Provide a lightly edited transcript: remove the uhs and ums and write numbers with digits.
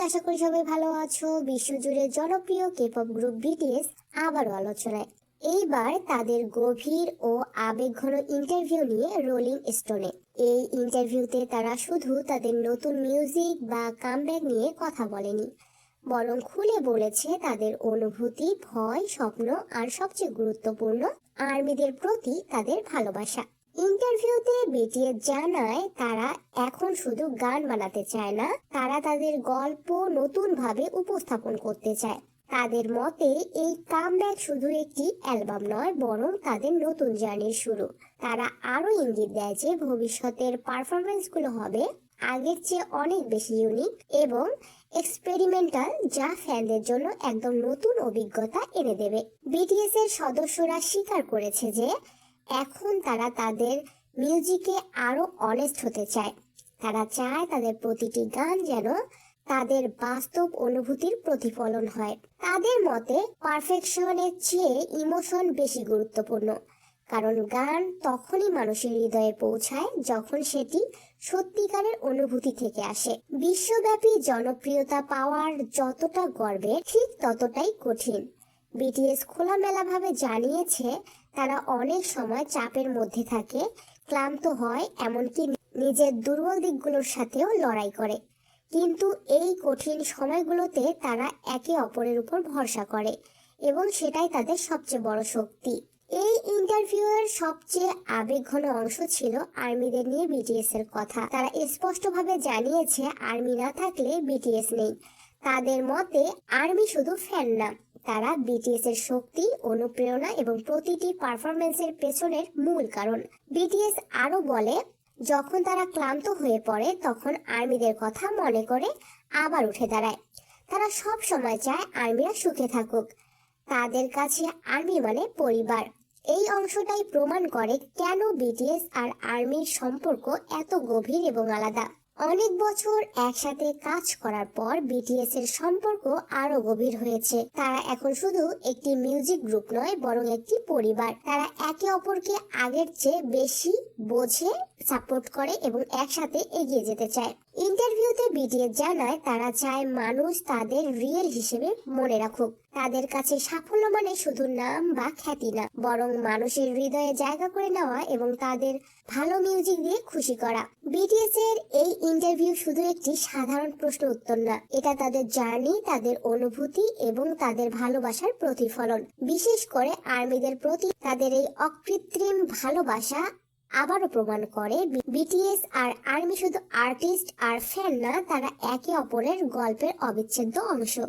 আশা করি সবাই ভালো আছো। বিশ্বজুড়ে জনপ্রিয় কে-পপ গ্রুপ বিটিএস আবারও আলোচনায়। এইবার তাদের গভীর ও আবেগঘন ইন্টারভিউ নিয়ে রোলিং স্টোনে। এই ইন্টারভিউতে তারা শুধু তাদের নতুন মিউজিক বা কামব্যাক নিয়ে কথা বলেনি, বরং খুলে বলেছে তাদের অনুভূতি, ভয়, স্বপ্ন আর সবচেয়ে গুরুত্বপূর্ণ আর্মিদের প্রতি তাদের ভালোবাসা। ইন্টারভিউতে বিটিএস জানায় তারা এখন শুধু গান বানাতে চায় না, তারা তাদের গল্প নতুন ভাবে উপস্থাপন করতে চায়। তাদের মতে এই কামব্যাক শুধু একটি অ্যালবাম নয়, বরং তাদের নতুন জার্নির শুরু। তারা আরো ইঙ্গিত দেয় যে ভবিষ্যতের পারফরমেন্সগুলো হবে আগের চেয়ে অনেক বেশি ইউনিক এবং এক্সপেরিমেন্টাল, যা ফ্যানদের জন্য একদম নতুন অভিজ্ঞতা এনে দেবে। বিটিএস এর সদস্যরা স্বীকার করেছে যে এখন তারা তাদের মিউজিকে আরো অনেস্ট হতে চায়। তারা চায় তাদের প্রতিটি গান যেন তাদের বাস্তব অনুভূতির প্রতিফলন হয়। তাদের মতে পারফেকশনের চেয়ে ইমোশন বেশি গুরুত্বপূর্ণ, কারণ গান তখনই মানুষের হৃদয়ে পৌঁছায় যখন সেটি সত্যিকারের অনুভূতি থেকে আসে। বিশ্বব্যাপী জনপ্রিয়তা পাওয়ার যতটা গর্বের, ঠিক ততটাই কঠিন। বিটিএস খোলামেলাভাবে জানিয়েছে তারা অনেক সময় চাপের মধ্যে থাকে, ক্লান্ত হয়, এমনকি নিজের দুর্বল দিকগুলোর সাথেও লড়াই করে। কিন্তু এই কঠিন সময়গুলোতে তারা একে অপরের উপর ভরসা করে এবং সেটাই তাদের সবচেয়ে বড় শক্তি। এই ইন্টারভিউয়ের সবচেয়ে আবেগঘন অংশ ছিল আর্মিদের নিয়ে বিটিএস এর কথা। তারা স্পষ্টভাবে জানিয়েছে আর্মি না থাকলে বিটিএস নেই। তাদের মতে আর্মি শুধু ফ্যান না, তারা বিটিএস এর শক্তি, অনুপ্রেরণা এবং প্রতিটি পারফরমেন্সের পেছনের মূল কারণ। বিটিএস আরো বলে যখন তারা ক্লান্ত হয়ে পড়ে তখন আর্মিদের কথা মনে করে আবার উঠে দাঁড়ায়। তারা সব সময় চায় আর্মিরা সুখে থাকুক। তাদের কাছে আর্মি মানে পরিবার। এই অংশটাই প্রমাণ করে কেন বিটিএস আর আর্মির সম্পর্ক এত গভীর এবং আলাদা। অনেক বছর একসাথে কাজ করার পর বিটিএস এর সম্পর্ক আরো গভীর হয়েছে। তারা এখন শুধু একটি মিউজিক গ্রুপ নয়, বরং একটি পরিবার। তারা একে অপরকে আগের চেয়ে বেশি বোঝে, সাপোর্ট করে এবং একসাথে এগিয়ে যেতে চায়। ইন্টারভিউতে বিটিএস জানায় তারা চায় মানুষ তাদের রিয়েল হিসেবে মনে রাখুক। তাদের কাছে সাফল্য মানে শুধু নাম বা খ্যাতি না, বরং মানুষের হৃদয়ে জায়গা করে নেওয়া এবং তাদের ভালো মিউজিক দিয়ে খুশি করা। বিটিএস এর এই ইন্টারভিউ শুধু একটি সাধারণ প্রশ্ন উত্তর না, এটা তাদের জার্নি, তাদের অনুভূতি এবং তাদের ভালোবাসার প্রতিফলন। বিশেষ করে আর্মিদের প্রতি তাদের এই অকৃত্রিম ভালোবাসা আবারও প্রমাণ করে বিটিএস আর আর্মি শুধু আর্টিস্ট আর ফ্যান না, তারা একে অপরের গল্পের অবিচ্ছেদ্য অংশ।